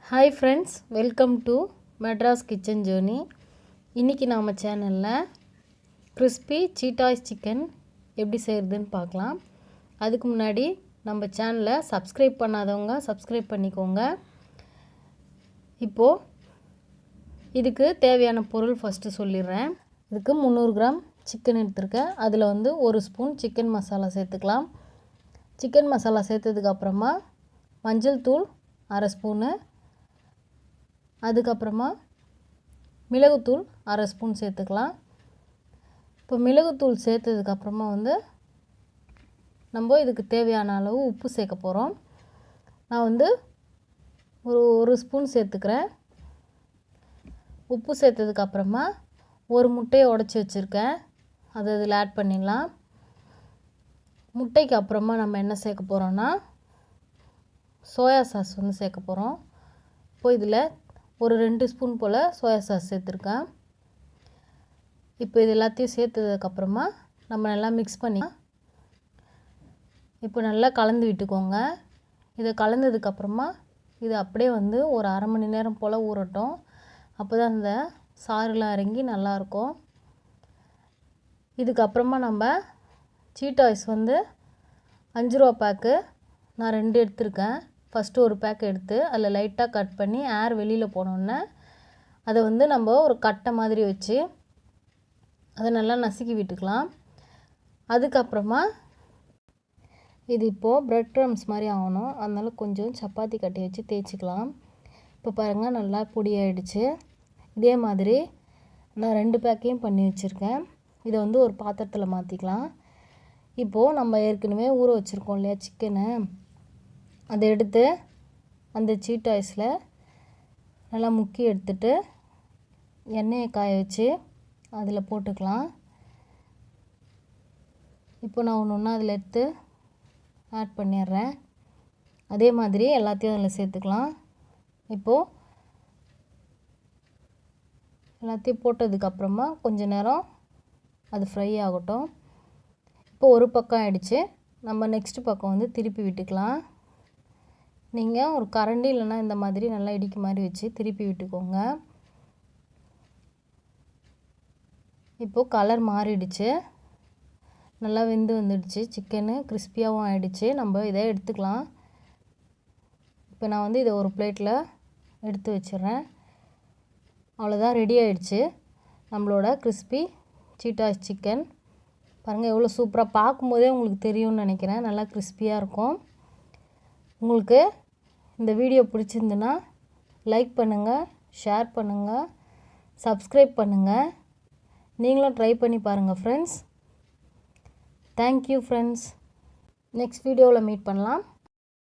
Hi friends, welcome to Madras kitchen journey. இன்றைக்கி நம்ம சேனலில் கிறிஸ்பி சீட்டாஸ் சிக்கன் எப்படி செய்கிறதுன்னு பார்க்கலாம். அதுக்கு முன்னாடி நம்ம சேனலை சப்ஸ்கிரைப் பண்ணாதவங்க சப்ஸ்கிரைப் பண்ணிக்கோங்க. இப்போது இதுக்கு தேவையான பொருள் ஃபஸ்ட்டு சொல்லிடுறேன். இதுக்கு 300 கிராம் சிக்கன் எடுத்துருக்கேன். அதில் வந்து 1 ஸ்பூன் சிக்கன் மசாலா சேர்த்துக்கலாம். சிக்கன் மசாலா சேர்த்ததுக்கப்புறமா மஞ்சள் தூள் 1/2 ஸ்பூனு, அதுக்கப்புறமா மிளகுத்தூள் 1/2 ஸ்பூன் சேர்த்துக்கலாம். இப்போ மிளகுத்தூள் சேர்த்ததுக்கப்புறமா வந்து நம்ம இதுக்கு தேவையான அளவு உப்பு சேர்க்க போகிறோம். நான் வந்து ஒரு ஸ்பூன் சேர்த்துக்கிறேன். உப்பு சேர்த்ததுக்கப்புறமா ஒரு முட்டையை உடச்சி வச்சுருக்கேன், அதை இதில் ஆட் பண்ணிடலாம். முட்டைக்கு அப்புறமா நம்ம என்ன சேர்க்க போகிறோன்னா சோயா சாஸ் வந்து சேர்க்க போகிறோம். இப்போ இதில் ஒரு 2 ஸ்பூன் போல் சோயா சாஸ் சேர்த்துருக்கேன். இப்போ இது எல்லாத்தையும் சேர்த்ததுக்கப்புறமா நம்ம நல்லா மிக்ஸ் பண்ணி இப்போ நல்லா கலந்து விட்டுக்கோங்க. இதை கலந்ததுக்கப்புறமா இது அப்படியே வந்து ஒரு 1/2 மணி நேரம் போல் ஊறட்டும். அப்போ தான் அந்த சாறுலாம் இறங்கி நல்லாயிருக்கும். இதுக்கப்புறமா நம்ம சீட்டாஸ் வந்து 5 ரூபா பேக்கு நான் 2 எடுத்திருக்கேன். ஃபஸ்ட்டு ஒரு பேக் எடுத்து அதில் லைட்டாக கட் பண்ணி ஏர் வெளியில் போனோன்னே அதை வந்து நம்ம ஒரு கட்டை மாதிரி வச்சு அதை நல்லா நசுக்கி விட்டுக்கலாம். அதுக்கப்புறமா இது இப்போது ப்ரெட் க்ரம்ஸ் மாதிரி ஆகணும், அதனால கொஞ்சம் சப்பாத்தி கட்டி வச்சு தேய்ச்சிக்கலாம். இப்போ பாருங்கள், நல்லா பொடியாயிடுச்சு. இதே மாதிரி நான் 2 பேக்கையும் பண்ணி வச்சுருக்கேன். இதை வந்து ஒரு பாத்திரத்தில் மாற்றிக்கலாம். இப்போது நம்ம ஏற்கனவே ஊற வச்சுருக்கோம் இல்லையா சிக்கனை, அதை எடுத்து அந்த சீட்டாஸில் நல்லா முக்கி எடுத்துட்டு எண்ணெயை காய வச்சு அதில் போட்டுக்கலாம். இப்போ நான் ஒன்று ஒன்றா அதில் எடுத்து ஆட் பண்ணிடுறேன். அதே மாதிரி எல்லாத்தையும் அதில் சேர்த்துக்கலாம். இப்போது எல்லாத்தையும் போட்டதுக்கப்புறமா கொஞ்சம் நேரம் அது ஃப்ரை ஆகட்டும். இப்போ ஒரு பக்கம் ஆகிடுச்சு, நம்ம நெக்ஸ்ட் பக்கம் வந்து திருப்பி விட்டுக்கலாம். நீங்கள் ஒரு கரண்டி இல்லைன்னா இந்த மாதிரி நல்லா இடிக்க மாதிரி வச்சு திருப்பி விட்டுக்கோங்க. இப்போது கலர் மாறிடுச்சு, நல்லா வெந்து வந்துடுச்சு. சிக்கனு கிறிஸ்பியாகவும் ஆகிடுச்சு. நம்ம இதை எடுத்துக்கலாம். இப்போ நான் வந்து இதை ஒரு பிளேட்டில் எடுத்து வச்சிடுறேன். அவ்வளோதான், ரெடி ஆகிடுச்சு நம்மளோட கிறிஸ்பி சீட்டாஸ் சிக்கன். பாருங்கள் எவ்வளோ சூப்பராக, பார்க்கும்போதே உங்களுக்கு தெரியும்னு நினைக்கிறேன். நல்லா கிறிஸ்பியாக இருக்கும். உங்களுக்கு இந்த வீடியோ பிடிச்சிருந்துன்னா லைக் பண்ணுங்கள், ஷேர் பண்ணுங்கள், சப்ஸ்கிரைப் பண்ணுங்கள். நீங்களும் ட்ரை பண்ணி பாருங்கள் ஃப்ரெண்ட்ஸ். Thank you friends. நெக்ஸ்ட் வீடியோவில் மீட் பண்ணலாம்.